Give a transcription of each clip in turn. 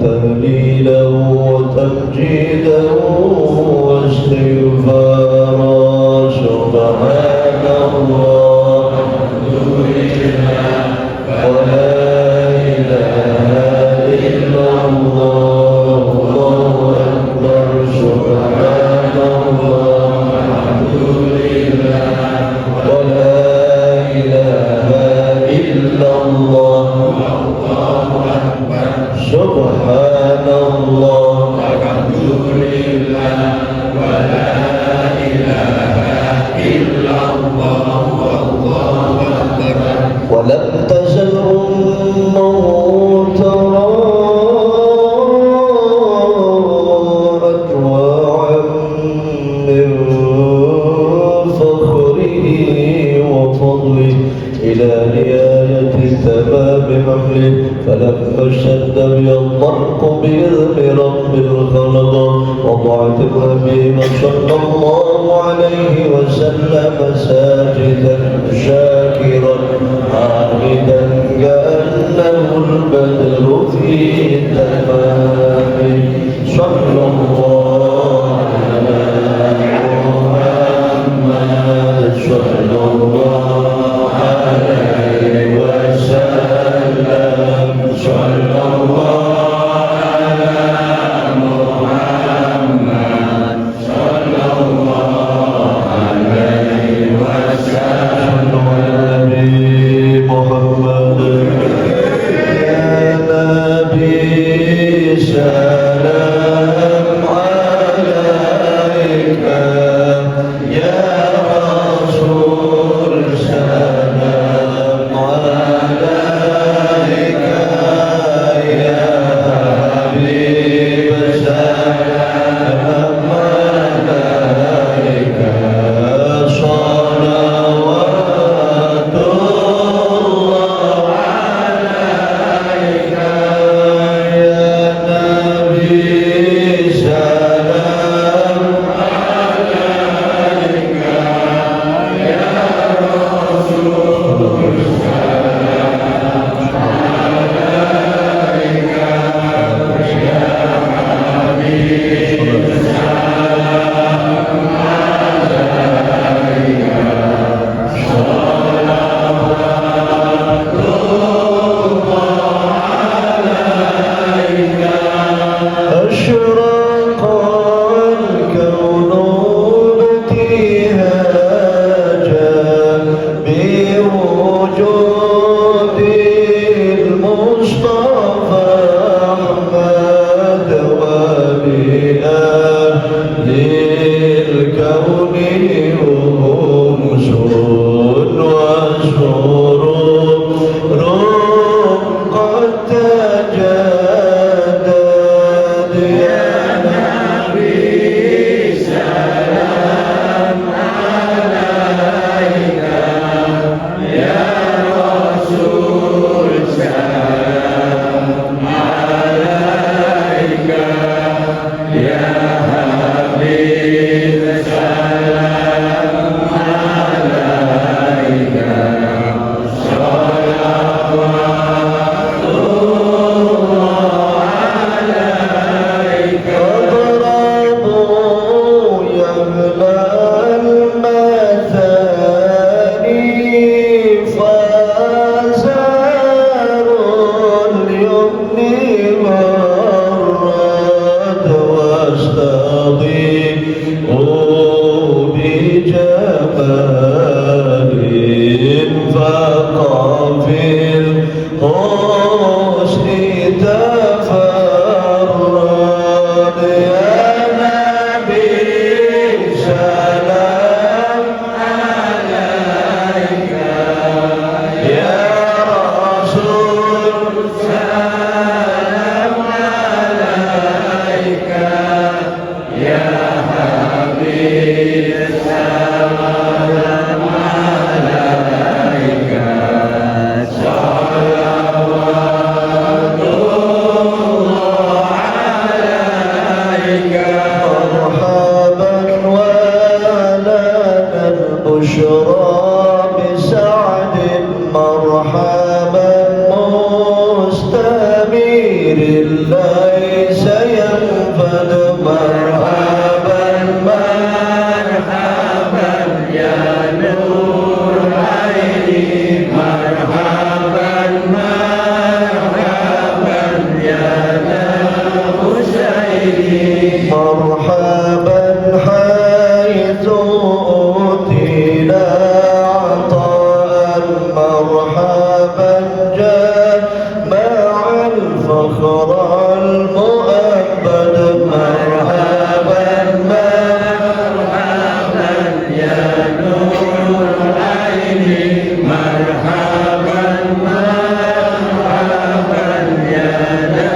تهليله وتمجيده واستغفارا سبحان الله ولا إله إلا الله الله أكبر سبحان الله الحمد لله ولا إله إلا الله الله أكبر سبحان الله الحمد لله ولا إله إلا الله الله أكبر ولم تزل أمه ترى أنواعا من فخره وفضله إلى نهاية تمام حمله فلما اشتد بي الضرق بإذن رب الخلق وضعت النبي صلى الله عليه وسلم ساجدا شاكرا حامدا كأنه البدر في تمام صلى الله على محمد صلى الله عليه وسلم صلى الله على محمد صلى الله عليه وسلم النبي محمد يا نبي سلام عليك يا رسول سلام عليك يا حبيب سلام عليك صلوات الله عليك يا نبي سلام عليك يا رسول أشرق الكون ابتهاجا بوجود المصطفى أحمد وبأهل الكون هم سر وسرور قد تجدد يا نبي سلام عليك يا رسول سلام عليك يا حبيب مرحبا حيث أوتينا عطاء مرحبا جاء مع الفخر المؤبد مرحبا مرحبا يا نور العين مرحبا مرحبا يا ذا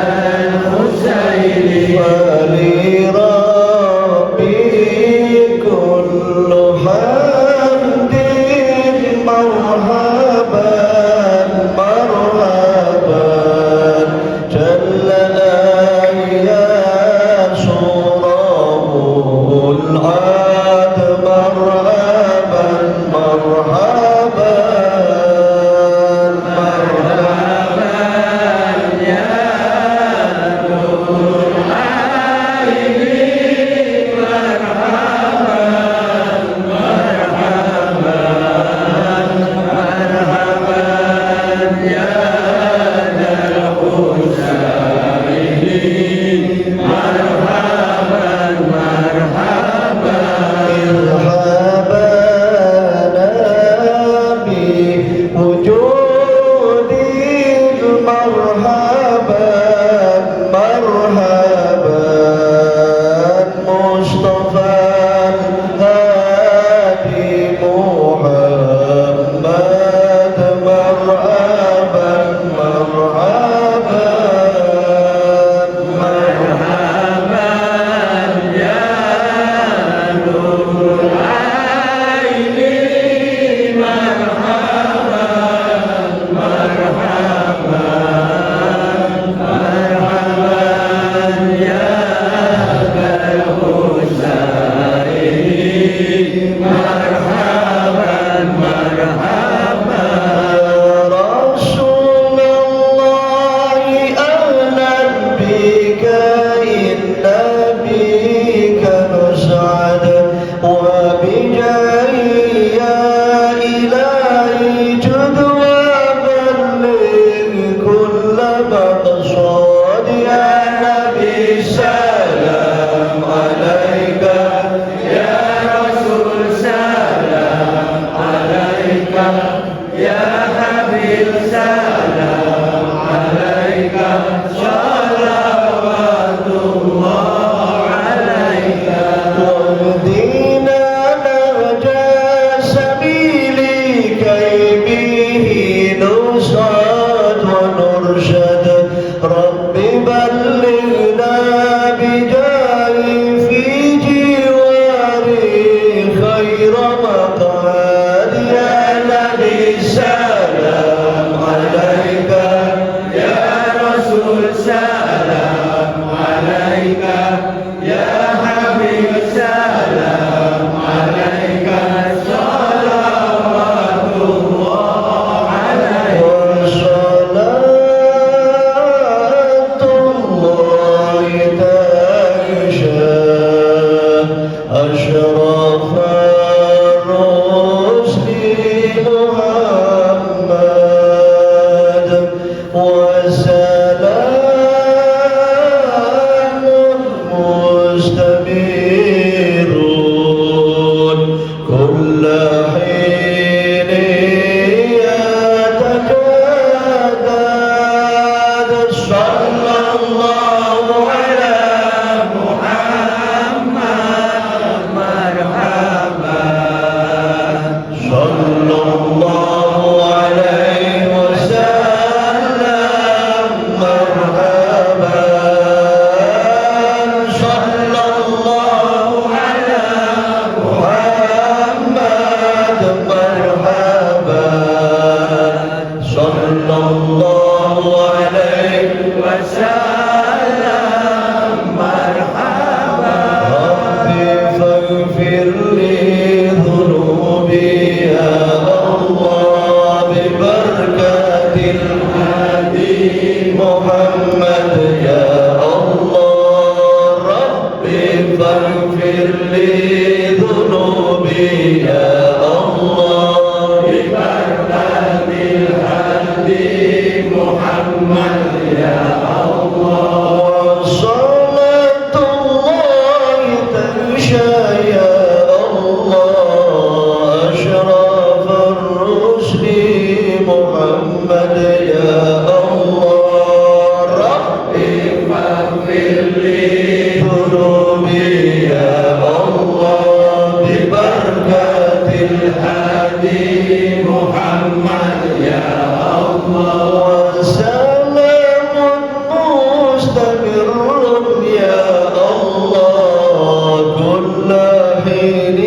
الحسين ولربي كل حمد مرحبا مرحبا جل آيات رب العاد مرحبا مرحبا مرحبا يا نور العين مرحبا مرحبا مرحبا يا ذا الحسين مرحبا مرحبا مرحبا بوجودي مرحبا مرحبا مصطفى هادي محمد مرحبا مرحبا مرحبا يا نور العين مرحبا مرحبا مرحبا يا ذا الحسين مرحبا مرحبا رسول الله أهلا بك إنا بك نسعد وبجاهي يا إلهي جد وبلغ كل مقصود يا نبي سلام عليك يا رسول سلام عليك يا حبيب سلام عليك صلوات الله عليك واهدنا نهج سبيلك به نصعد ونرشد رب بلغنا بجاهي في جواري خير مقعد يا نبي سلام عليك يا رسول سلام عليك يا حبيب سلام عليك صلوات الله عليك وصلاة الله تغشى أشرف الرسل محمد وسلام مستمر كل حين يتجدد صلى الله على محمد مرحبا صلى الله عليه وسلم مرحبا صلى الله على محمد مرحبا صلى الله عليه وسلم مرحبا ربي فاغفر لي ذنوبي يا الله ببركة الهادي محمد يا الله ربي فاغفر لي ذنوبي يا الله ببركة الهادي محمد يا الله صلاة الله يا الله أشرف الرسل محمد يا الله ربي فاغفر لي ذنوبي يا الله ببركة الهادي محمد يا الله وسلام مستمر يا الله كل حين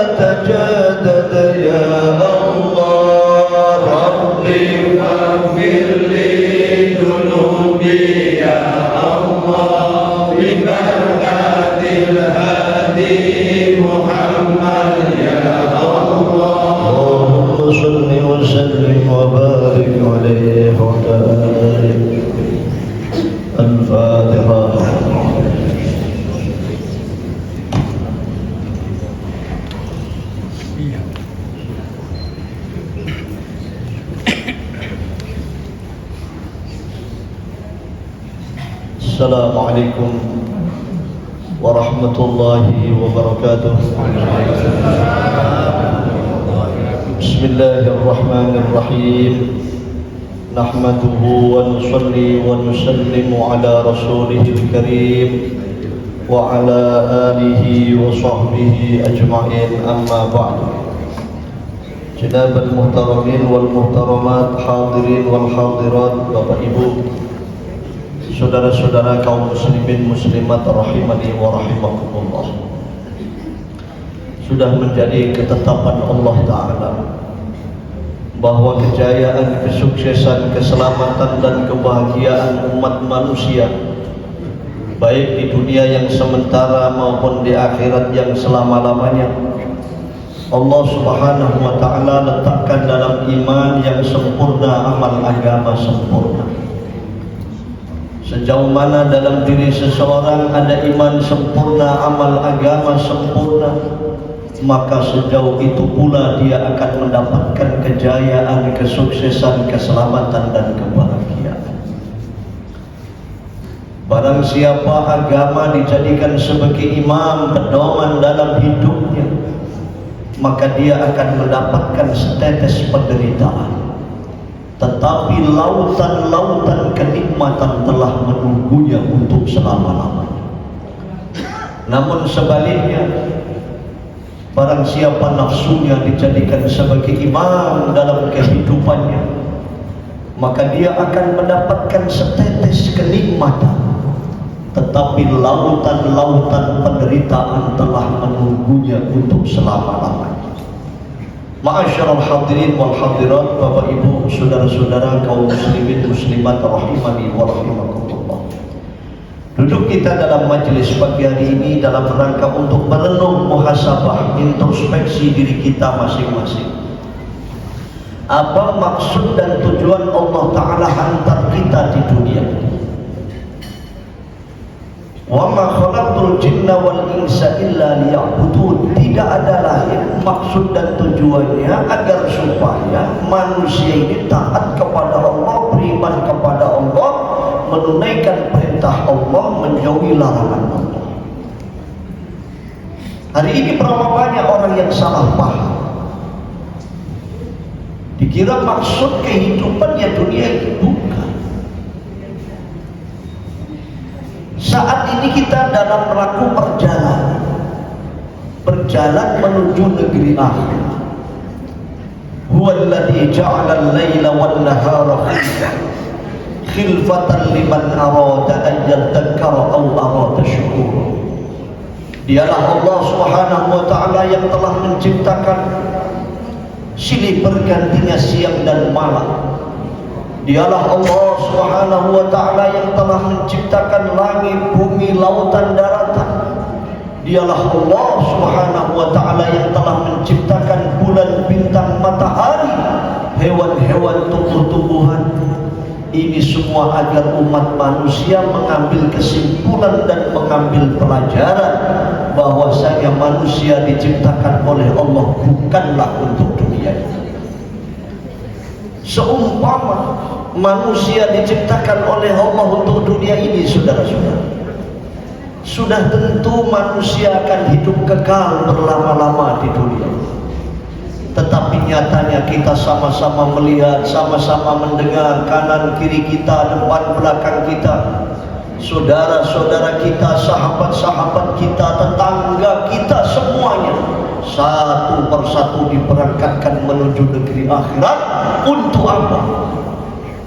يتجدد يا الله ربي فاغفر لي ذنوبي يا الله ببركة الهادي محمد يا الله اللهم صل وسلم وبارك عليه وعلى آله الفاتحة. Assalamualaikum warahmatullahi wabarakatuh. Bismillahirrahmanirrahim. Nahmaduhu wa nusalli wa nusallimu ala rasulihil karim wa ala alihi wa sahbihi ajma'in, amma ba'du. Janabal muhtaramin wal muhtaramat, hadirin wal hadirat, Bapak Ibu, saudara-saudara kaum muslimin muslimat rahimani wa rahimakumullah. Sudah menjadi ketetapan Allah Ta'ala bahwa kejayaan, kesuksesan, keselamatan dan kebahagiaan umat manusia baik di dunia yang sementara maupun di akhirat yang selama-lamanya Allah Subhanahu wa Ta'ala letakkan dalam iman yang sempurna, amal agama sempurna. Sejauh mana dalam diri seseorang ada iman sempurna, amal agama sempurna, maka sejauh itu pula dia akan mendapatkan kejayaan, kesuksesan, keselamatan dan kebahagiaan. Barang siapa agama dijadikan sebagai imam pedoman dalam hidupnya, maka dia akan mendapatkan setetes penderitaan, tetapi lautan-lautan kenikmatan telah menunggunya untuk selama-lamanya. Namun sebaliknya, barang siapa nafsunya dijadikan sebagai imam dalam kehidupannya, maka dia akan mendapatkan setetes kenikmatan, tetapi lautan-lautan penderitaan telah menunggunya untuk selama-lamanya. Ma'asyiral hadirin wal hadirat, Bapak Ibu, saudara-saudara kaum muslimin muslimat rahimani wa rahimakumullah. Duduk kita dalam majelis pagi hari ini dalam rangka untuk merenung, muhasabah, introspeksi diri kita masing-masing. Apa maksud dan tujuan Allah Ta'ala hantar kita di dunia? Wa ma khalaqtul jinna wal insa illa liya'budun. Tidak ada lain maksud dan tujuannya agar supaya manusia ini taat kepada Allah, beriman kepada Allah, menunaikan perintah Allah, menjauhi larangan Allah. Hari ini berapa banyak orang yang salah paham, dikira maksud kehidupannya dunia itu. Bukan. Saat ini kita dalam rangka berjalan menuju negeri akhir. Huwallazi ja'ala al-laila wan-nahara khilfatan liman arada an yadhakkara aw arada syukura. Dialah Allah Subhanahu wa Ta'ala yang telah menciptakan silih bergantinya siang dan malam. Dialah Allah Subhanahu wa Ta'ala yang telah menciptakan langit, bumi, lautan, daratan. Dialah Allah Subhanahu wa Ta'ala yang telah menciptakan bulan, bintang, matahari, hewan-hewan, tumbuh-tumbuhan. Ini semua agar umat manusia mengambil kesimpulan dan mengambil pelajaran bahwasanya manusia diciptakan oleh Allah bukanlah untuk dunia ini. Seumpama manusia diciptakan oleh Allah untuk dunia ini, saudara-saudara, sudah tentu manusia akan hidup kekal berlama-lama di dunia. Tetapi nyatanya kita sama-sama melihat, sama-sama mendengar, kanan kiri kita, depan belakang kita, saudara-saudara kita, sahabat-sahabat kita, tetangga kita, semuanya satu persatu diberangkatkan menuju negeri akhirat. Untuk apa?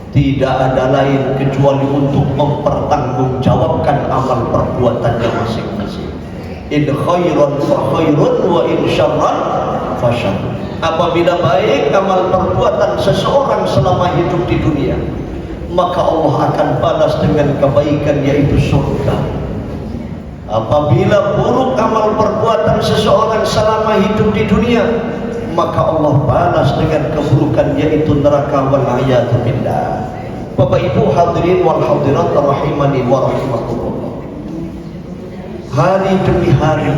Tidak ada lain kecuali untuk mempertanggungjawabkan amal perbuatannya masing-masing. In khairan fa khairun wa in syarran fa syarrun. Apabila baik amal perbuatan seseorang selama hidup di dunia, maka Allah akan balas dengan kebaikan, yaitu surga. Apabila buruk amal perbuatan seseorang selama hidup di dunia, maka Allah balas dengan keburukan, yaitu neraka. Wal-'iyadzu billah. Bapak Ibu hadirin wal hadirat rahimani wa rahimakumullah. Hari demi hari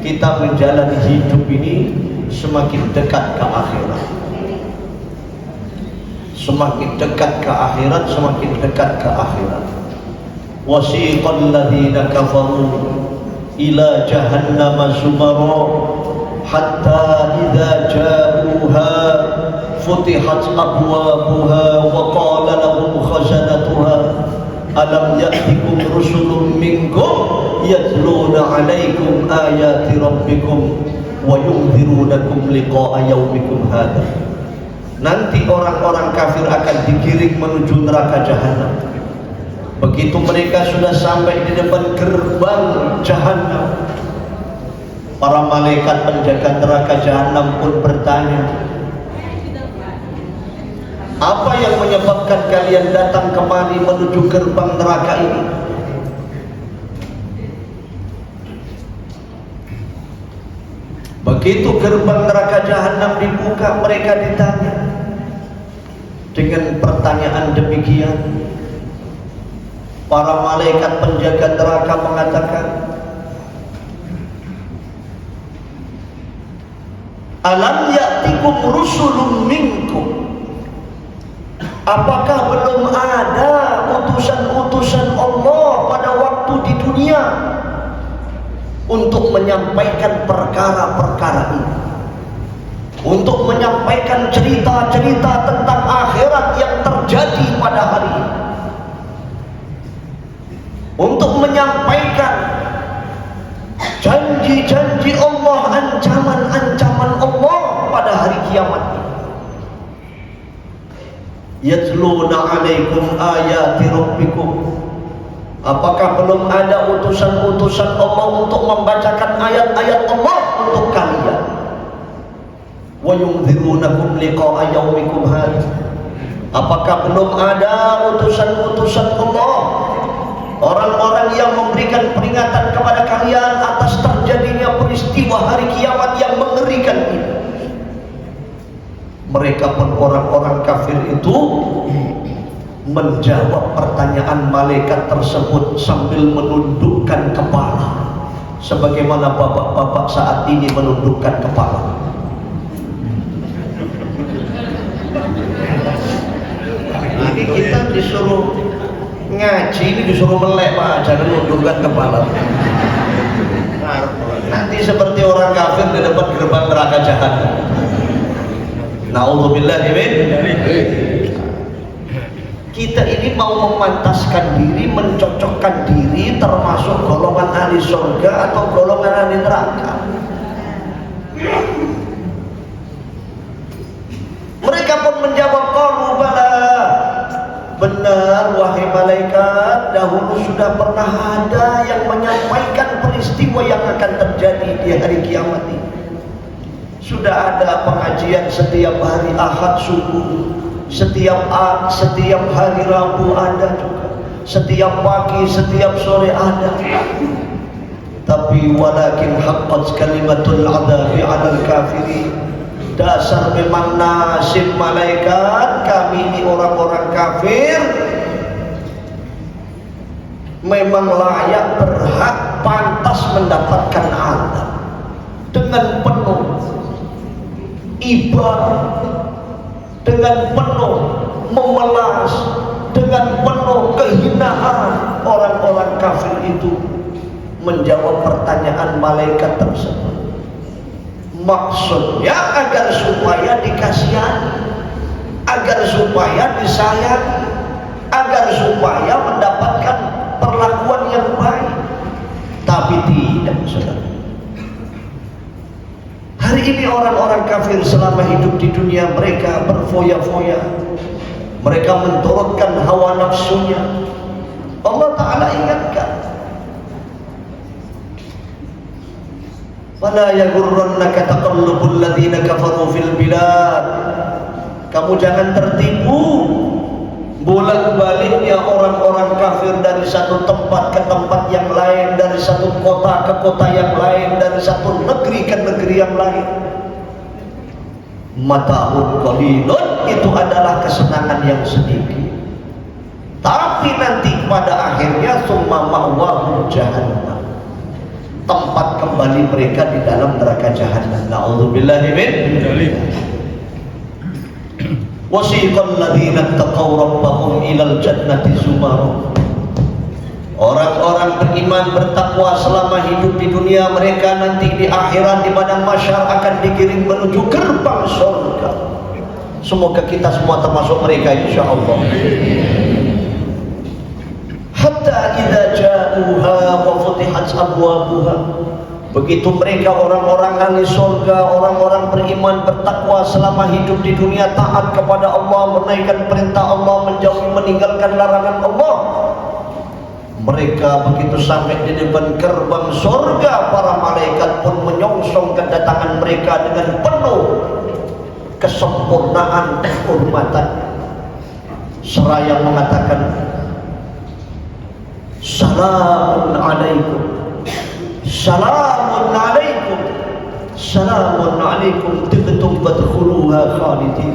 kita menjalani hidup ini semakin dekat ke akhirat. Semakin dekat ke akhirat, semakin dekat ke akhirat. Wasiqal ladzina kafaru ila jahannama zumara hatta idza ja'uha futihat abwabuha wa qala lahum khazanatuha alam ya'tikum rusulun minkum yatluna 'alaikum ayati rabbikum wa yunzirunakum liqa'a yaumikum hadza. Nanti orang-orang kafir akan digiring menuju neraka jahanam. Begitu mereka sudah sampai di depan gerbang jahanam, para malaikat penjaga neraka jahanam pun bertanya, apa yang menyebabkan kalian datang kemari menuju gerbang neraka ini? Begitu gerbang neraka jahanam dibuka, mereka ditanya dengan pertanyaan demikian. Para malaikat penjaga neraka mengatakan, alam ya'tikum rusulun minkum, apakah belum ada utusan-utusan Allah pada waktu di dunia untuk menyampaikan perkara-perkara ini, untuk menyampaikan cerita-cerita tentang akhirat yang terjadi pada hari ini, untuk menyampaikan janji-janji Allah, ancaman-ancaman Allah pada hari kiamat ini. Yatluna 'alaikum ayati rabbikum, apakah belum ada utusan-utusan Allah untuk membacakan ayat-ayat Allah untuk kalian? Wa yunzirunakum liqa'a yaumikum hadza, apakah belum ada utusan-utusan Allah, orang-orang yang memberikan peringatan kepada kalian atas terjadinya peristiwa hari kiamat yang mengerikan ini? Mereka pun orang-orang kafir itu menjawab pertanyaan malaikat tersebut sambil menundukkan kepala, sebagaimana bapak-bapak saat ini menundukkan kepala. Ini kita disuruh ngaji, ini disuruh melek Pak, jangan menundukkan kepala. Nanti seperti orang kafir di depan gerbang neraka jahanam. Na'udzubillah min. Kita ini mau memantaskan diri, mencocokkan diri termasuk golongan ahli surga atau golongan ahli neraka. Mereka pun menjawab, qalu bala, benar wahai malaikat, dahulu sudah pernah ada yang menyampaikan peristiwa yang akan terjadi di hari kiamat ini. Sudah ada pengajian setiap hari Ahad subuh, setiap hari Rabu ada juga, setiap pagi, setiap sore ada. Tapi walakin haqqat kalimatul adzabi 'alal kafirin. Dasar memang nasib malaikat, kami ini orang-orang kafir memang layak, berhak, pantas mendapatkan azab dengan penuh ibadah, dengan penuh memelas, dengan penuh kehinaan. Orang-orang kafir itu menjawab pertanyaan malaikat tersebut. Maksudnya agar supaya dikasihani, agar supaya disayangi, agar supaya mendapatkan perlakuan yang baik. Tapi tidak, saudara. Hari ini orang-orang kafir selama hidup di dunia mereka berfoya-foya, mereka menturutkan hawa nafsunya. Allah Ta'ala ingatkan, "Fala yaghurrannaka taqallubul ladzina kafaru fil bilad." Kamu jangan tertipu bolak-baliknya orang-orang kafir dari satu tempat ke tempat yang lain, dari satu kota ke kota yang lain, dari satu negeri ke negeri yang lain. Mata'un qalilun, itu adalah kesenangan yang sedikit. Tapi nanti pada akhirnya summa ma'wahum jahannam, tempat kembali mereka di dalam neraka jahanam. Na'udzubillahi min dzalik. Wasiqal ladzina taqaw rabbahum ilal jannati zumara. Orang-orang beriman bertakwa selama hidup di dunia, mereka nanti di akhirat di padang mahsyar akan dikirim menuju gerbang surga. Semoga kita semua termasuk mereka insyaallah. Hatta idza ja'uha wa futihat abwabuha. Begitu mereka orang-orang ahli surga, orang-orang beriman bertakwa selama hidup di dunia, taat kepada Allah, menaikkan perintah Allah, menjauhi meninggalkan larangan Allah. Mereka begitu sampai di depan gerbang surga, para malaikat pun menyongsong kedatangan mereka dengan penuh kesempurnaan dan kehormatan, seraya mengatakan, "Salamun alaikum, salamun alaikum, salamun alaikum, tibtum fadkhuluha khalidin."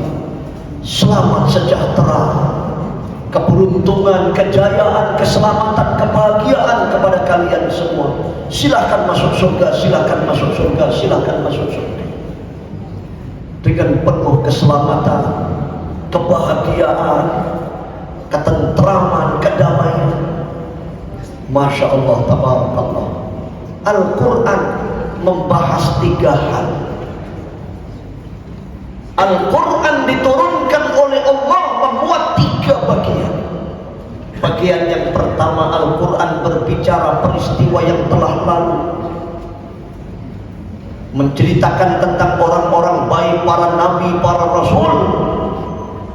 Selamat sejahtera, keberuntungan, kejayaan, keselamatan, kebahagiaan kepada kalian semua. Silakan masuk surga, silakan masuk surga, silakan masuk surga. Dengan penuh keselamatan, kebahagiaan, ketentraman, kedamaian. Masya Allah, tabarakallah. Al-Quran membahas 3 hal. Al-Quran diturunkan oleh Allah memuat 3 bagian. Bagian yang pertama, Al-Quran berbicara peristiwa yang telah lalu, menceritakan tentang orang-orang baik, para nabi, para rasul,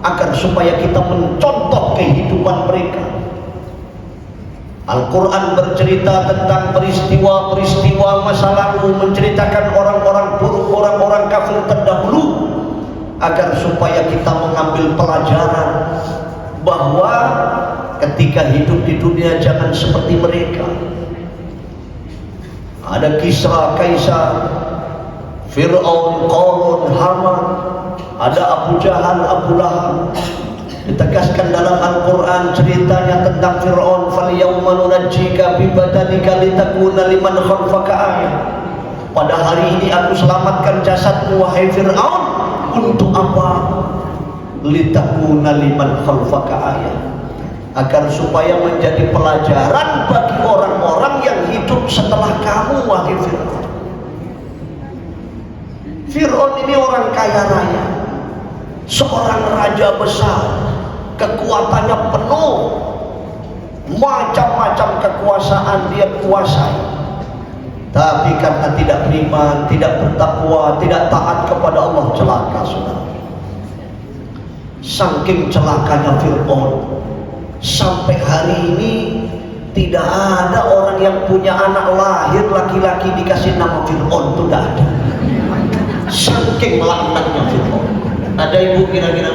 agar supaya kita mencontoh kehidupan mereka. Al-Quran bercerita tentang peristiwa-peristiwa masa lalu, menceritakan orang-orang buruk, orang-orang kafir terdahulu, agar supaya kita mengambil pelajaran bahwa ketika hidup di dunia jangan seperti mereka. Ada Kisra, Kaisar, Fir'aun, Qarun, Haman, ada Abu Jahal, Abu Lahab. Ditegaskan dalam Al-Quran ceritanya tentang Fir'aun, "Falyawma nunajjika bibadanika litakuna liman khalfaka ayah." Pada hari ini aku selamatkan jasadmu wahai Fir'aun. Untuk apa? Litakuna liman khalfaka ayah, agar supaya menjadi pelajaran bagi orang-orang yang hidup setelah kamu wahai Fir'aun. Fir'aun ini orang kaya raya, seorang raja besar, kekuatannya penuh, macam-macam kekuasaan dia kuasai. Tapi karena tidak beriman, tidak bertakwa, tidak taat kepada Allah, celaka saudara. Saking celakanya Fir'aun, sampai hari ini tidak ada orang yang punya anak lahir laki-laki dikasih nama Fir'aun, itu tidak ada. Saking laknatnya Fir'aun. Ada ibu kira-kira?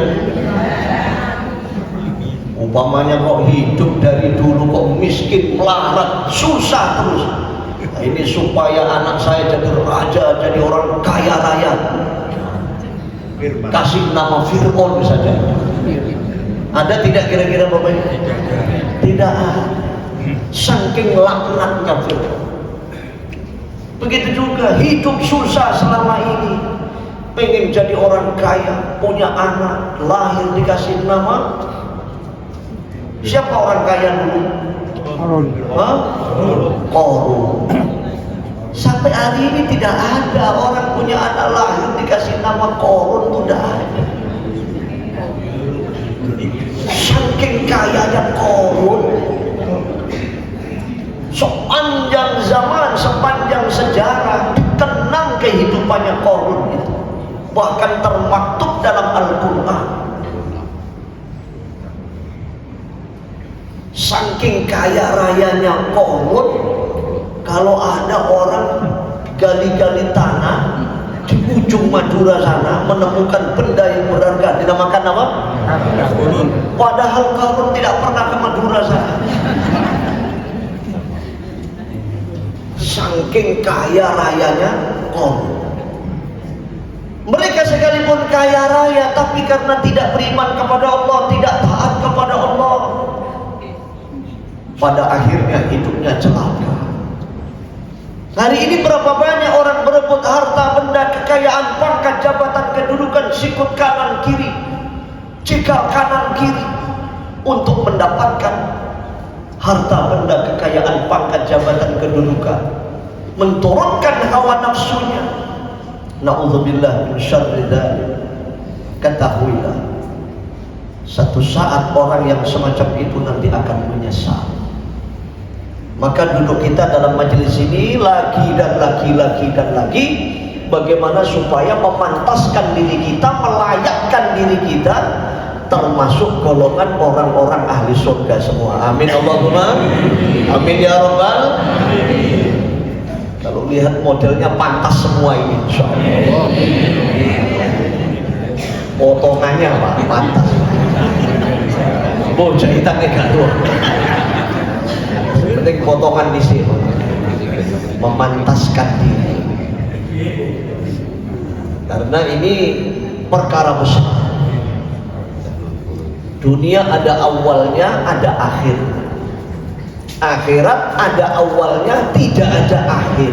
Umpamanya kok hidup dari dulu kok miskin, melarat, susah terus. Nah, ini supaya anak saya jadi raja, jadi orang kaya raya, kasih nama Fir'aun saja. Ada tidak kira-kira Bapak Ibu? Tidak ada. Saking laknatnya Fir'aun. Begitu juga hidup susah selama ini, pengen jadi orang kaya, punya anak, lahir dikasih nama. Siapa orang kaya dulu? Korun. Sampai hari ini tidak ada orang punya anak lahir dikasih nama Korun, tidak ada. Saking kayanya Korun, sepanjang zaman, sepanjang sejarah dikenang kehidupannya Korun itu, bahkan termaktub dalam Al-Quran. Saking kaya rayanya Korun, kalau ada orang gali-gali tanah di ujung Madura sana menemukan benda yang berharga, dinamakan apa? Padahal Korun tidak pernah ke Madura sana. Saking kaya rayanya Korun. Mereka sekalipun kaya raya, tapi karena tidak beriman kepada Allah, tidak taat kepada Allah, pada akhirnya hidupnya celaka. Hari ini berapa banyak orang berebut harta benda, kekayaan, pangkat, jabatan, kedudukan, sikut kanan kiri, cikal kanan kiri, untuk mendapatkan harta benda, kekayaan, pangkat, jabatan, kedudukan, menturunkan hawa nafsunya. Na'udzubillah min syarri dzalik. Ketahuilah, satu saat orang yang semacam itu nanti akan menyesal. Maka duduk kita dalam majelis ini lagi dan lagi bagaimana supaya memantaskan diri kita, melayakkan diri kita termasuk golongan orang-orang ahli surga semua. Amin Allahumma amin ya rabbal. Kalau lihat modelnya pantas semua ini, insyaallah. Potongannya Pak pantas. Bocah hitamnya gaduh. Penting potongan di sini, memantaskan diri. Karena ini perkara besar. Dunia ada awalnya, ada akhirnya. Akhirat ada awalnya, tidak ada akhir.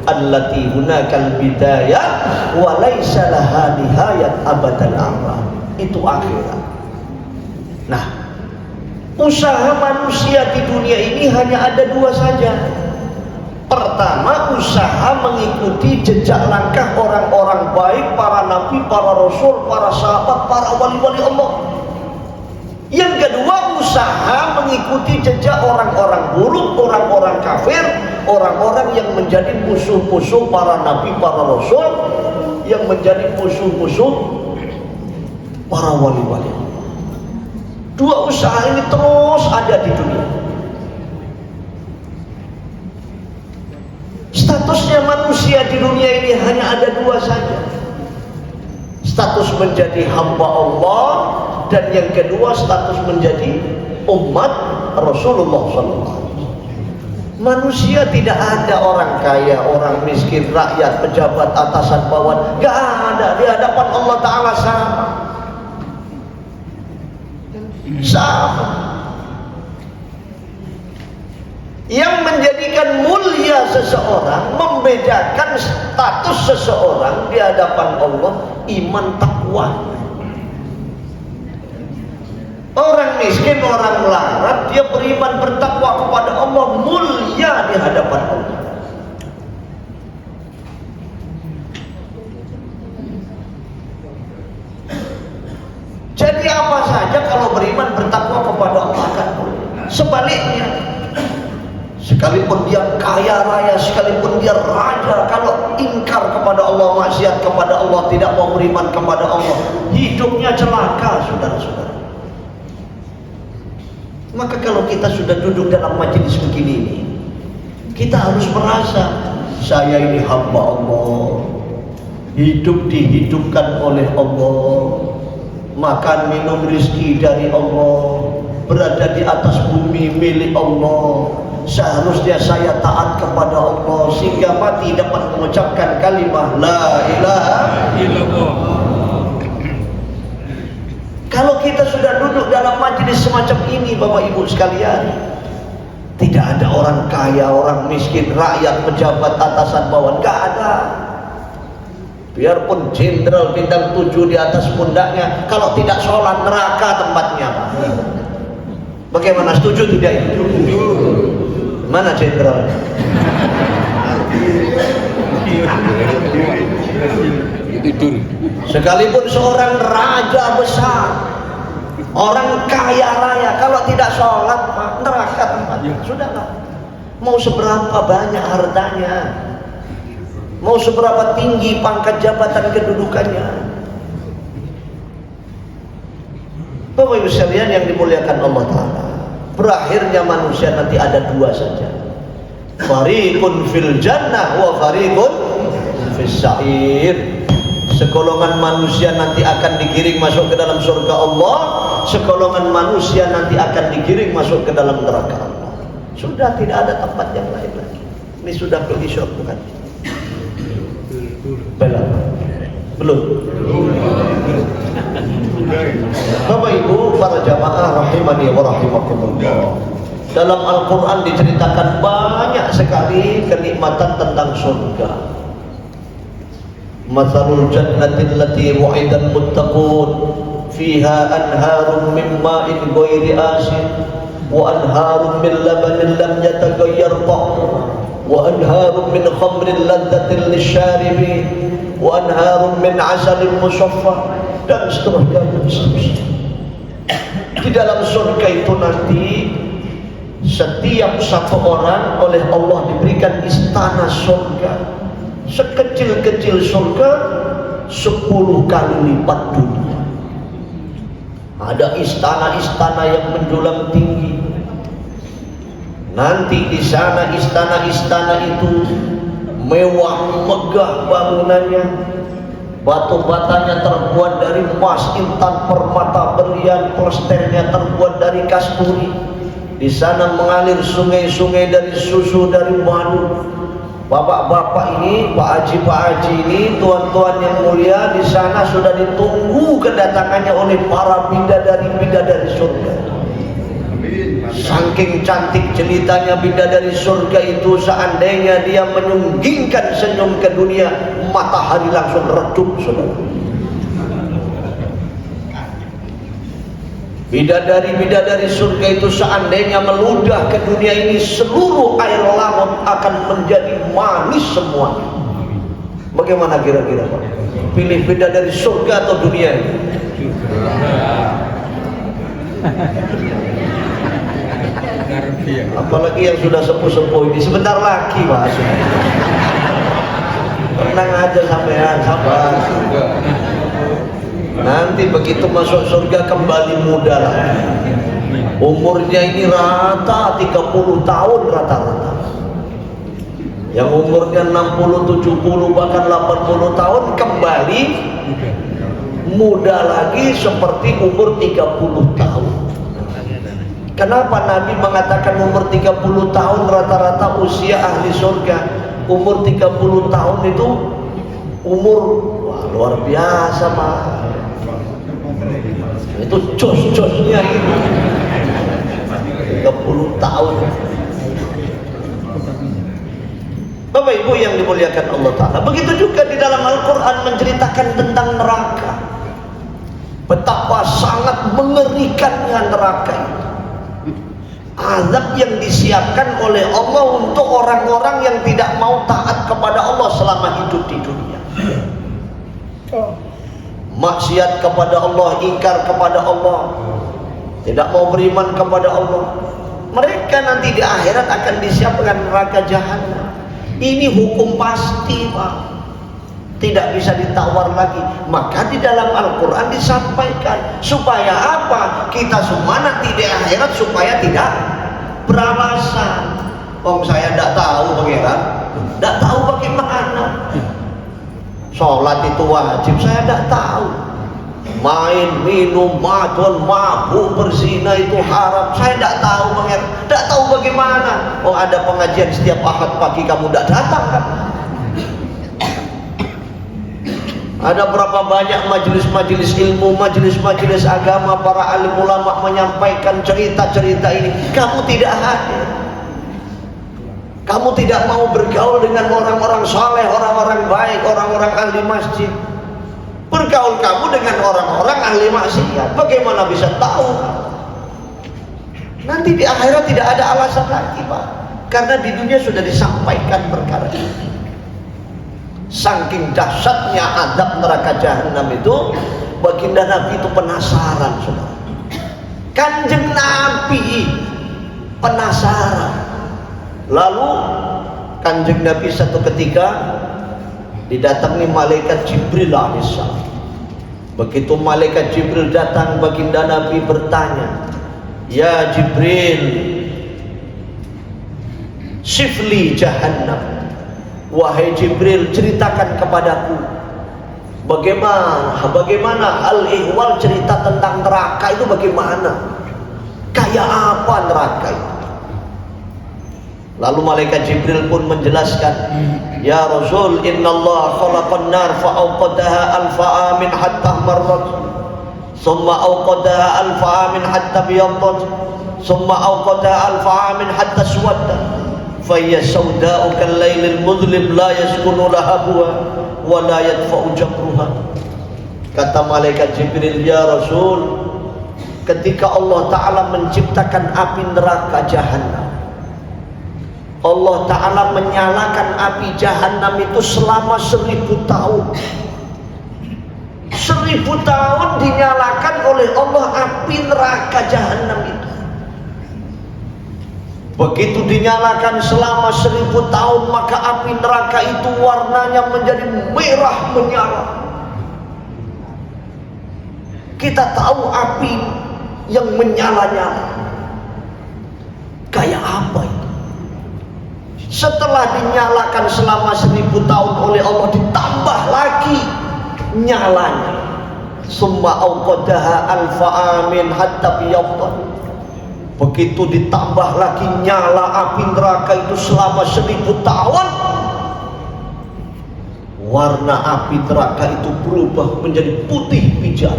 Allati hunakal bidayah wa laisa laha nihayat abadal amr. Itu akhirat. Nah, usaha manusia di dunia ini hanya ada dua saja. Pertama, usaha mengikuti jejak langkah orang-orang baik, para nabi, para rasul, para sahabat, para wali-wali Allah. Yang kedua, usaha mengikuti jejak orang-orang buruk, orang-orang kafir, orang-orang yang menjadi musuh-musuh para nabi, para rasul, yang menjadi musuh-musuh para wali-wali. Dua usaha ini terus ada di dunia. Statusnya manusia di dunia ini hanya ada dua saja. Status menjadi hamba Allah, dan yang kedua status menjadi umat Rasulullah SAW. Manusia tidak ada orang kaya, orang miskin, rakyat, pejabat, atasan, bawahan. Gak ada. Di hadapan Allah Ta'ala sama. Sama. Yang menjadikan mulia seseorang, membedakan status seseorang di hadapan Allah, iman takwa. Orang miskin, orang melarat, dia beriman bertakwa kepada Allah, mulia di hadapan Allah. Jadi apa saja kalau beriman bertakwa kepada Allah akan mulia. Sebaliknya, sekalipun dia kaya raya, sekalipun dia raja, kalau ingkar kepada Allah, maksiat kepada Allah, tidak mau beriman kepada Allah, hidupnya celaka, saudara-saudara. Maka kalau kita sudah duduk dalam majelis begini ini, kita harus merasa saya ini hamba Allah, hidup dihidupkan oleh Allah, makan minum rizki dari Allah, berada di atas bumi milik Allah. Seharusnya saya taat kepada Allah sehingga mati dapat mengucapkan kalimah la ilaha illallah. Kalau kita sudah duduk dalam majelis semacam ini, Bapak Ibu sekalian, tidak ada orang kaya, orang miskin, rakyat, pejabat, atasan, bawahan, gak ada. Biarpun jenderal bintang 7 di atas pundaknya, kalau tidak sholat neraka tempatnya. Bagaimana, setuju tidak itu? Mana jenderal? Tidur. Sekalipun seorang raja besar, orang kaya raya, kalau tidak sholat, neraka tempatnya. Sudahlah. Mau seberapa banyak hartanya, mau seberapa tinggi pangkat jabatan kedudukannya. Bapak Ibu sekalian yang dimuliakan Allah Ta'ala, berakhirnya manusia nanti ada dua saja. Fariqun fil jannah wa fariqun fis sa'ir. Sekolongan manusia nanti akan digiring masuk ke dalam surga Allah, sekolongan manusia nanti akan digiring masuk ke dalam neraka Allah. Sudah tidak ada tempat yang lain lagi. Ini sudah pergi surga. Belum. Bapak Ibu para jamaah rahimani wa rahimakumullah. Dalam Al-Quran diceritakan banyak sekali kenikmatan tentang surga. Mathalul jannati allati wu'idal muttaqun fiha anharun min ma'in ghairi asin wa anharun min labanin lam yataghayyar ta'muhu wa anharun min khamrin ladzatin lisyaribin wa anharun min 'asalin musaffah dan seterusnya. Di dalam surga itu nanti setiap satu orang oleh Allah diberikan istana surga. Sekecil-kecil surga 10 kali lipat dunia. Ada istana-istana yang menjulang tinggi. Nanti di sana istana-istana itu mewah megah bangunannya. Batu batanya terbuat dari emas, intan, permata, berlian, plasternya terbuat dari kasturi. Di sana mengalir sungai-sungai dari susu, dari madu. Bapak-bapak ini, Pak Haji ini, tuan-tuan yang mulia, di sana sudah ditunggu kedatangannya oleh para bidadari surga. Saking cantik jelitanya bidadari surga itu, seandainya dia menyunggingkan senyum ke dunia, matahari langsung redup, saudara. Bidadari surga itu seandainya meludah ke dunia ini, seluruh air laut akan menjadi manis semuanya. Bagaimana kira-kira Pak? Pilih bidadari surga atau dunia ini? Apalagi yang sudah sepuh-sepuh ini, sebentar lagi Pak. Tenang aja sampean, sabar. Nanti begitu masuk surga kembali muda lagi. Umurnya ini rata 30 tahun rata-rata. Yang umurnya 60, 70 bahkan 80 tahun kembali muda lagi seperti umur 30 tahun. Kenapa Nabi mengatakan umur 30 tahun rata-rata usia ahli surga? Umur 30 tahun itu umur luar biasa Pak. Itu jos-josnya itu 30 tahun. Bapak Ibu yang dimuliakan Allah Ta'ala, begitu juga di dalam Al-Quran menceritakan tentang neraka. Betapa sangat mengerikannya neraka itu. Azab yang disiapkan oleh Allah untuk orang-orang yang tidak mau taat kepada Allah selama hidup di dunia. Maksiat kepada Allah, ingkar kepada Allah, tidak mau beriman kepada Allah, mereka nanti di akhirat akan disiapkan neraka jahanam. Ini hukum pasti Pak, tidak bisa ditawar lagi. Maka di dalam Al-Quran disampaikan supaya apa? Kita semua nanti di akhirat supaya tidak beralasan. Saya tidak tahu pangeran, tidak tahu bagaimana. Sholat itu wajib, saya tidak tahu. Main, minum, madon, mabuk, berzina itu haram, saya tidak tahu pangeran. Tidak tahu bagaimana. Ada pengajian setiap Ahad pagi kamu tidak datang kan? Ada berapa banyak majelis-majelis ilmu, majelis-majelis agama, para alim ulama menyampaikan cerita-cerita ini, kamu tidak hadir. Kamu tidak mau bergaul dengan orang-orang saleh, orang-orang baik, orang-orang ahli masjid. Bergaul kamu dengan orang-orang ahli maksiat, bagaimana bisa tahu? Nanti di akhirat tidak ada alasan lagi Pak. karena di dunia sudah disampaikan perkara ini. Saking dahsyatnya azab neraka jahanam itu, baginda Nabi itu penasaran, saudara. Kanjeng Nabi penasaran. Lalu Kanjeng Nabi satu ketika didatangi malaikat Jibril alaihissalam. Begitu malaikat Jibril datang, baginda Nabi bertanya, "Ya Jibril, sifli jahannam." Wahai Jibril, ceritakan kepadaku bagaimana al-ihwal, cerita tentang neraka itu bagaimana, kayak apa neraka itu. Lalu malaikat Jibril pun menjelaskan, "Ya Rasul, innallaha khalaqan nar fa'awqadaha alfa amin hatta marrat, summa awqadaha alfa amin hatta biyaddat, summa awqadaha alfa amin hatta swaddat, fayya sawda'u kal-lailil mudlim la yaskunu lahabuha wa la yadfa'u jamruha." Kata malaikat Jibril, "Ya Rasul, ketika Allah Ta'ala menciptakan api neraka jahanam, Allah Ta'ala menyalakan api jahanam itu selama 1000 tahun. 1000 tahun dinyalakan oleh Allah api neraka jahanam itu. Begitu dinyalakan selama 1000 tahun, maka api neraka itu warnanya menjadi merah menyala. Kita tahu api yang menyala-nyala kayak apa itu. Setelah dinyalakan selama 1000 tahun oleh Allah, ditambah lagi nyalanya. Summa auqadaha alfa amin hatta biyaddat. Begitu ditambah lagi nyala api neraka itu selama 1000 tahun, warna api neraka itu berubah menjadi putih pijat.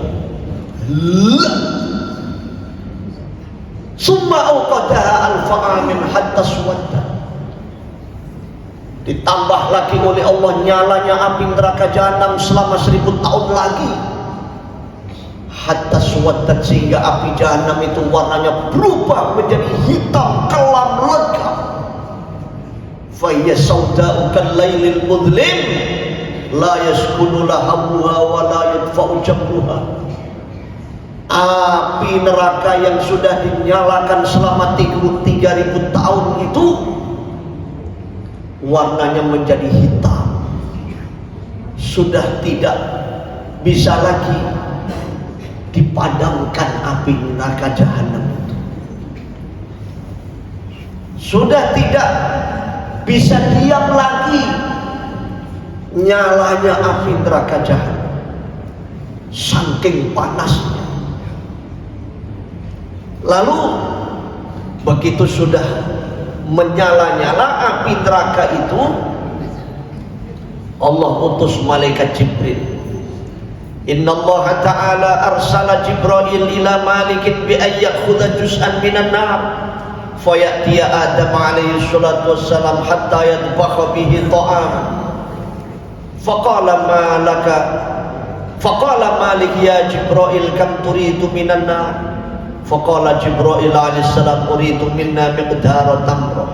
Summa auqadaha alfa amin hatta swaddat. Ditambah lagi oleh Allah nyalanya api neraka jahanam selama 1000 tahun lagi, hatta swaddat, sehingga api jahanam itu warnanya berubah menjadi hitam kelam legam. Fayya sawda'u kal-lailil mudlim la yaskunu lahabuha wa la yadfa'u jamruha. Api neraka yang sudah dinyalakan selama 3000 tahun itu warnanya menjadi hitam, sudah tidak bisa lagi dipadamkan api neraka jahanam itu. Sudah tidak bisa diam lagi nyalanya api neraka jahanam, saking panasnya. Lalu begitu sudah menyala-nyala api neraka itu, Allah utus malaikat Jibril. Inna Allah Ta'ala arsala Jibril ila malikin bi ayyakhudha juz'an minan nar fayatiya Adam alaihi salatu wassalam hatta yadbakha bihi ta'am faqala malik ya Jibril kam turidu minan nar. Faqala Jibril alaihissalam uridu minna miqdara tamrah.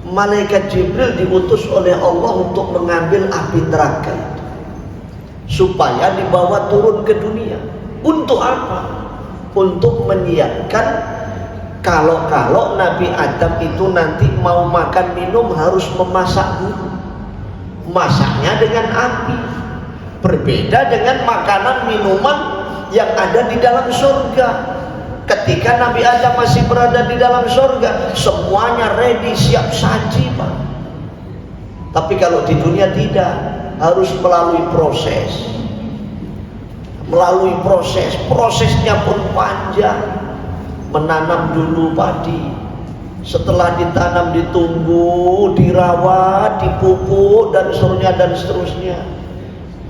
Malaikat Jibril diutus oleh Allah untuk mengambil api neraka itu, supaya dibawa turun ke dunia. Untuk apa? Untuk menyiapkan kalau Nabi Adam itu nanti mau makan minum harus memasak dulu. Masaknya dengan api, berbeda dengan makanan minuman yang ada di dalam surga. Ketika Nabi Adam masih berada di dalam surga, semuanya ready, siap saji, Pak. Tapi kalau di dunia tidak, harus melalui proses. Prosesnya pun panjang. Menanam dulu padi, setelah ditanam ditunggu, dirawat, dipupuk dan seterusnya.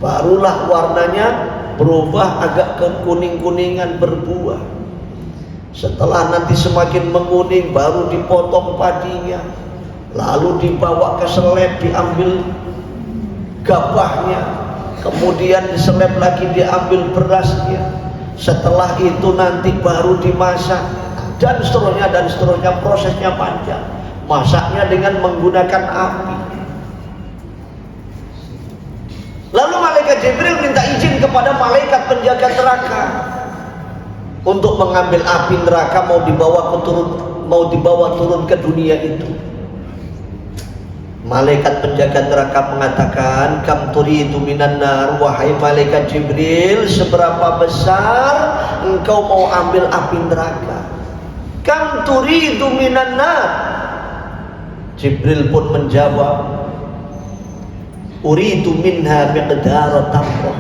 Barulah warnanya berubah agak ke kuning-kuningan, berbuah. Setelah nanti semakin menguning, baru dipotong padinya, lalu dibawa ke seleb, diambil gabahnya, kemudian diseleb lagi, diambil berasnya. Setelah itu nanti baru dimasak dan seterusnya, prosesnya panjang. masaknya dengan menggunakan api. Lalu malaikat Jibril minta izin kepada malaikat penjaga neraka untuk mengambil api neraka mau dibawa turun ke dunia itu. Malaikat penjaga neraka mengatakan, kam turidu minan nar, wahai malaikat Jibril, seberapa besar engkau mau ambil api neraka? Kam turidu minan nar. Jibril pun menjawab, uridu minha miqdara tamrah.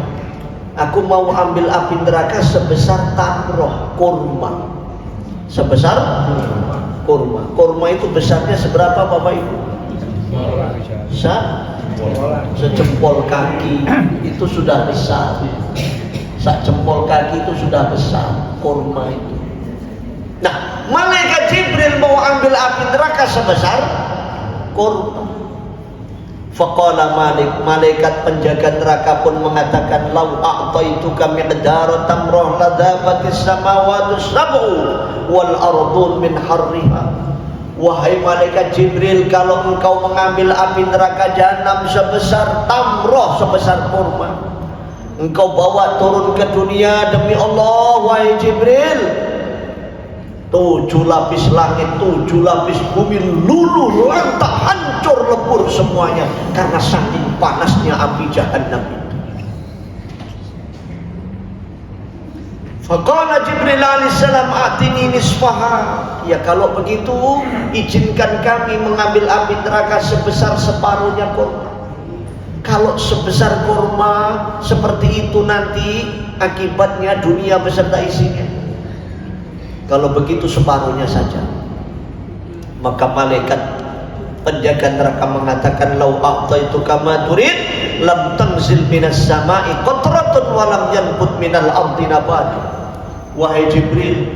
Aku mau ambil api neraka sebesar tamrah, kurma. Sebesar kurma. Kurma itu besarnya seberapa Bapak Ibu? Sejempol kaki itu sudah besar. Sejempol kaki itu sudah besar kurma itu. Nah, malaikat Jibril mau ambil api neraka sebesar kurma. Faqala Malik, malaikat penjaga neraka pun mengatakan, lau a'taituka miqdara tamrah ladhabatis samawati sab'u wal ardun min harriha. Wahai malaikat Jibril, kalau engkau mengambil api neraka jahanam sebesar tamrah, sebesar kurma, engkau bawa turun ke dunia, demi Allah wahai Jibril, 7 lapis langit, 7 lapis bumi luluh lantak, hancur lebur semuanya karena saking panasnya api jahanam itu. Faqala Jibril alaihissalam, atini nisfaha. Ya kalau begitu izinkan kami mengambil api neraka sebesar separuhnya kurma. Kalau sebesar kurma seperti itu nanti akibatnya dunia beserta isinya. Kalau begitu separuhnya saja. Maka malaikat penjaga neraka mengatakan, lau a'taituka ma turid lam tanzil minas sama'i qatratun wa lam yanbut minal ardi nabat. Wahai Jibril,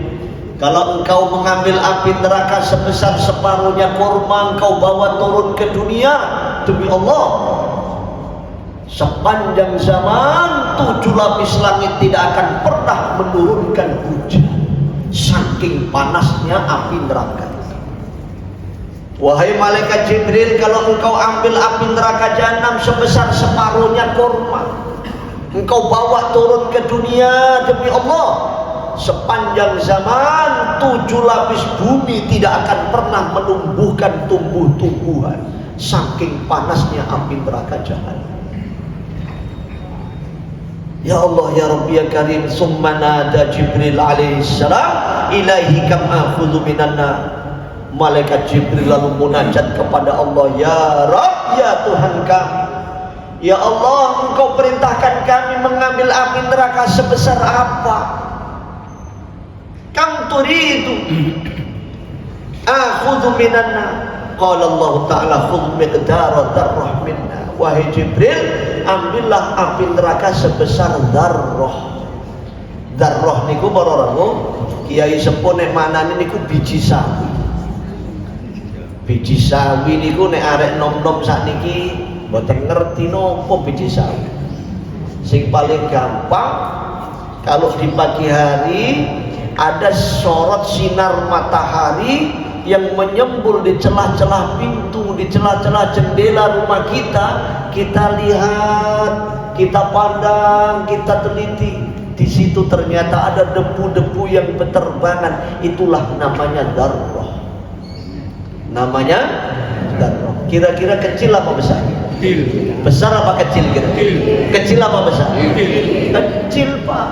kalau engkau mengambil api neraka sebesar separuhnya kurma, engkau bawa turun ke dunia, demi Allah, sepanjang zaman 7 lapis langit tidak akan pernah menurunkan hujan, saking panasnya api neraka. Wahai malaikat Jibril, kalau engkau ambil api neraka jahanam sebesar separuhnya kurma, engkau bawa turun ke dunia, demi Allah, sepanjang zaman 7 lapis bumi tidak akan pernah menumbuhkan tumbuh-tumbuhan, saking panasnya api neraka jahanam. Ya Allah ya Rabbi ya Karim. Summa nada Jibril alaihissalam, ilahi kam akhudhu minan nar. Malaikat Jibril lalu munajat kepada Allah, ya Rabb, ya Tuhan kami, ya Allah, engkau perintahkan kami mengambil api neraka sebesar apa? Kam turidu akhudhu minan nar. Qala Allah Ta'ala, khudh miqdara dzarrah minna. Wahai Jibril, ambillah api neraka sebesar dzarrah. Dzarrah niku para rango kiai sepuh nek manane niku biji sawi. Biji sawi niku nek arek nom-nom sakniki mboten ngerti napa biji sawi. Sing paling gampang, kalau di pagi hari ada sorot sinar matahari yang menyembul di celah-celah pintu, di celah-celah jendela rumah kita, kita lihat, kita pandang, kita teliti. Di situ ternyata ada debu-debu yang berterbangan. Itulah namanya dzarrah. Namanya dzarrah. Kira-kira kecil apa besar? Kecil. Besar apa kecil kira? Kecil. Kecil apa besar? Kecil. Kecil Pak.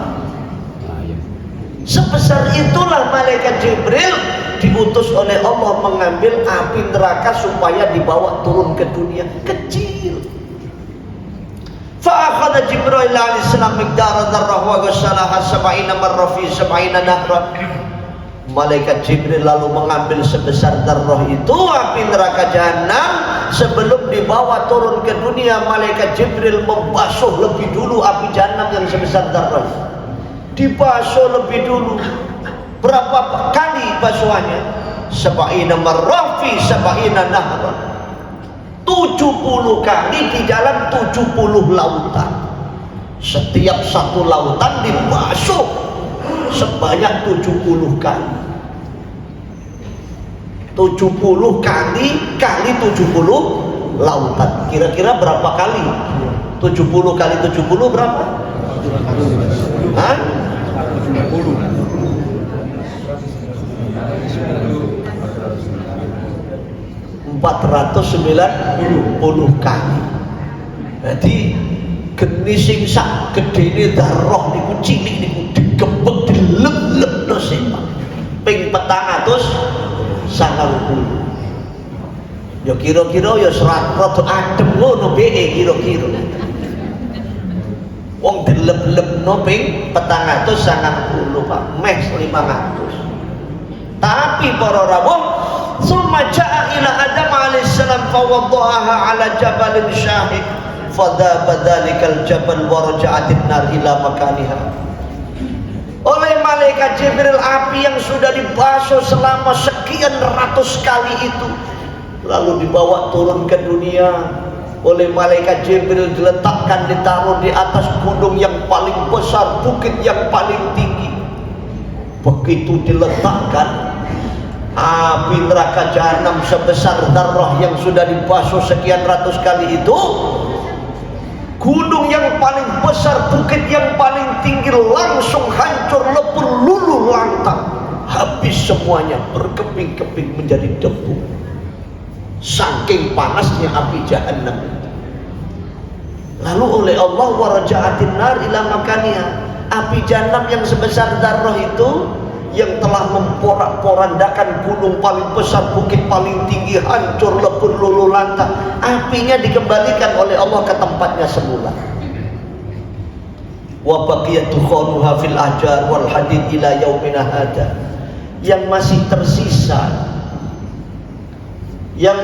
Sebesar itulah malaikat Jibril diutus oleh Allah mengambil api neraka supaya dibawa turun ke dunia. Kecil. Fa'akhadha Jibril alaihissalam miqdara dzarrah wa ghassalaha 70 marrah fi 70 nahran. Malaikat Jibril lalu mengambil sebesar dzarrah itu api neraka jahanam. Sebelum dibawa turun ke dunia, malaikat Jibril membasuh lebih dulu api jahanam yang sebesar dzarrah. Dibasuh lebih dulu. Berapa kali basuhannya? 70 marrah fi 70 nahran. 70 kali di dalam 70 lautan. Setiap satu lautan dibasuh sebanyak 70 kali. 70 kali 70 lautan. Kira-kira berapa kali? 70 kali 70 berapa? Hah? 490 kali. Jadi geni sing sak gedene darah niku cilik niku digebek dilep-lepno sepak. Ping 490. Ya kira-kira ya rada adem ngono beke kira-kira. Wong dilep-lepno ping 490 Pak, meh 500. Tapi para rawuh, summa ja'a ila Adam alaihissalam fawadda'aha ala jabalin syahid fadhaba dhalikal jabal wa raja'atin nar ila makaniha. Oleh malaikat Jibril, api yang sudah dibasuh selama sekian ratus kali itu lalu dibawa turun ke dunia. Oleh malaikat Jibril diletakkan, ditaruh di atas gunung yang paling besar, bukit yang paling tinggi. Begitu diletakkan, api neraka jahanam sebesar darah yang sudah dibasuh sekian ratus kali itu, gunung yang paling besar, bukit yang paling tinggi langsung hancur lebur luluh lantak, habis semuanya, berkeping-keping menjadi debu. Saking panasnya api jahanam. Lalu oleh Allah waraja'atin nar ila makaniha, api jahanam yang sebesar darah itu, yang telah memporak-porandakan gunung paling besar, bukit paling tinggi, hancur lebur luluh lantak, apinya dikembalikan oleh Allah ke tempatnya semula. Wa baqiyatu khaluha fil ahjar wal hadid ila yaumina hada. Yang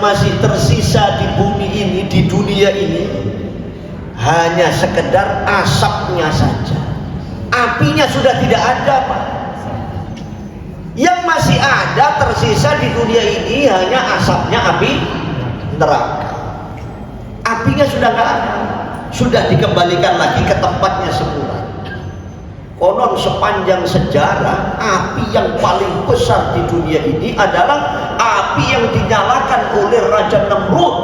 masih tersisa di bumi ini, di dunia ini, hanya sekedar asapnya saja. Apinya sudah tidak ada, Pak. Yang masih ada tersisa di dunia ini hanya asapnya api neraka. Apinya sudah nggak ada, sudah dikembalikan lagi ke tempatnya semula. Konon sepanjang sejarah, api yang paling besar di dunia ini adalah api yang dinyalakan oleh Raja Namrud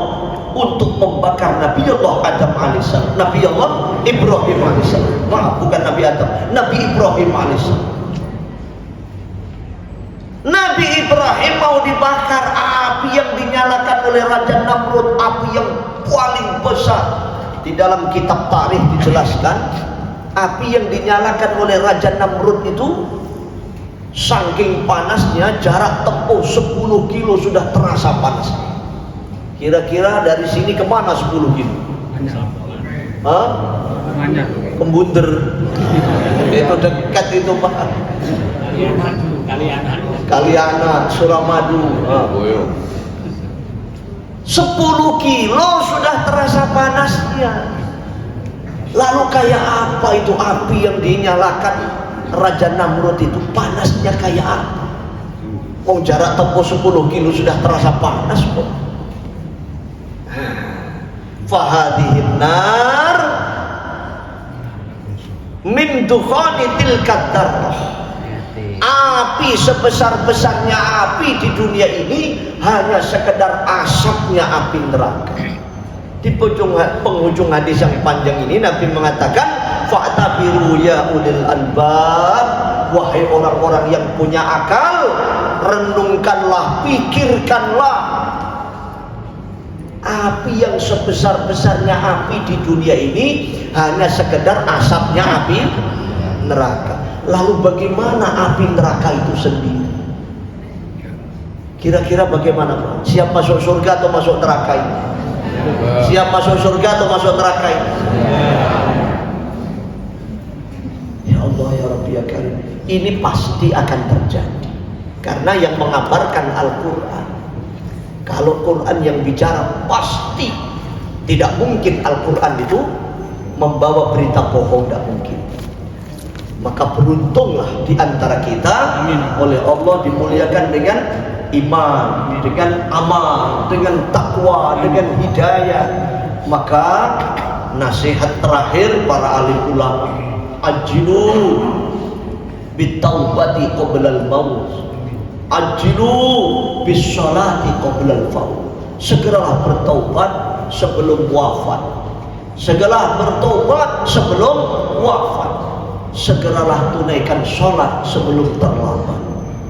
untuk membakar Nabiullah Adam alaihissalam, Nabiullah Ibrahim alaihissalam. Maaf, bukan Nabi Adam, Nabi Ibrahim alaihissalam. Nabi Ibrahim mau dibakar, api yang dinyalakan oleh Raja Namrud, api yang paling besar. Di dalam kitab tarikh dijelaskan, api yang dinyalakan oleh Raja Namrud itu saking panasnya, jarak tempuh 10 kilo sudah terasa panas. Kira-kira dari sini kemana 10 kilo? Hah? Pembunder. Itu dekat itu, Pak. Kalianan, Suramadu. 10 kilo sudah terasa panasnya. Lalu kayak apa itu api yang dinyalakan Raja Namrud itu? Panasnya kayak apa? Oh, jarak tempuh 10 kilo sudah terasa panas kok. Fahadihin nar min dukhani tilka darah. Api sebesar-besarnya api di dunia ini hanya sekedar asapnya api neraka. Di penghujung hadis yang panjang ini Nabi mengatakan, fa'tabiru ya ulil albab, wahai orang-orang yang punya akal, renungkanlah, pikirkanlah. Api yang sebesar-besarnya api di dunia ini hanya sekedar asapnya api neraka. Lalu bagaimana api neraka itu sendiri? Kira-kira bagaimana, Pak? Siap masuk surga atau masuk neraka ini? Siap masuk surga atau masuk neraka ini? Ya Allah ya Rabbi ya Karim, ini pasti akan terjadi. Karena yang mengabarkan Al-Quran, kalau Quran yang bicara, pasti tidak mungkin Al-Quran itu membawa berita bohong, tidak mungkin. Maka beruntunglah di antara kita, oleh Allah dimuliakan dengan iman, dengan amal, dengan takwa, dengan hidayah. Maka nasihat terakhir para alim ulama, ajilu bitaubati qoblal maut. Ajilu bis sholati qabla al-maut. Segeralah bertaubat sebelum wafat. Segeralah bertaubat sebelum wafat. Segeralah tunaikan sholat sebelum terlambat.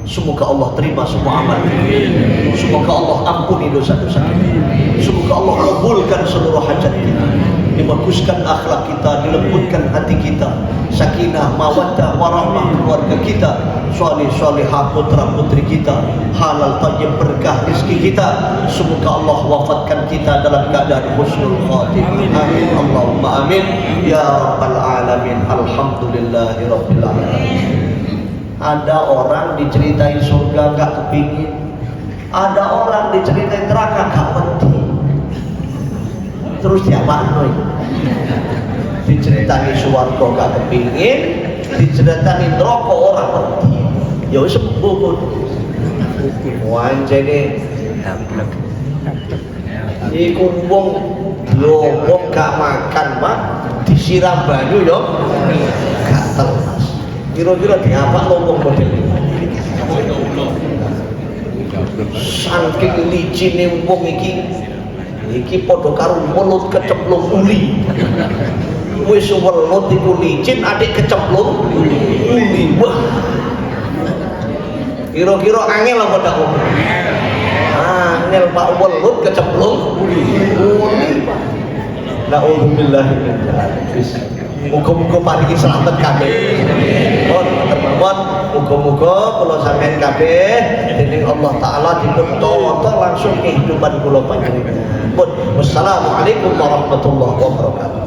Semoga Allah terima semua amal kita. Semoga Allah ampuni dosa-dosa kita. Semoga Allah kabulkan seluruh hajat kita. Dibaguskan akhlak kita, dilembutkan hati kita, sakinah, mawaddah, warahmah keluarga kita, salih-salihah putra-putri kita, halal thayyib berkah rezeki kita. Semoga Allah wafatkan kita dalam keadaan husnul khatimah. Amin Allahumma amin ya rabbal alamin. Alhamdulillahi rabbil alamin. Ada orang diceritain surga gak kepingin, ada orang diceritain neraka gak wedi. Terus diapain? Diceritain swarga gak kepingin, diceritain neraka orang wedi. Ya wis sembuh. Wancene iku wong lobok gak makan, Pak, disiram banyu yo gak telas. Kira-kira diapa ngomong model ini? Saking licine wong iki padha karo welut kecemplung uli. Wis welut iku licin, adik kecemplung uli. Wah. Kira-kira angel apa ndak? Angel Pak, welut kecemplung uli. Pak. Nauzubillah min dzalik. Muga-muga paringi slamet kabeh. Muga-muga kula sampeyan kabeh dening Allah taala dipun tata langsung kehidupan kula panjenengan. Wassalamualaikum warahmatullahi wabarakatuh.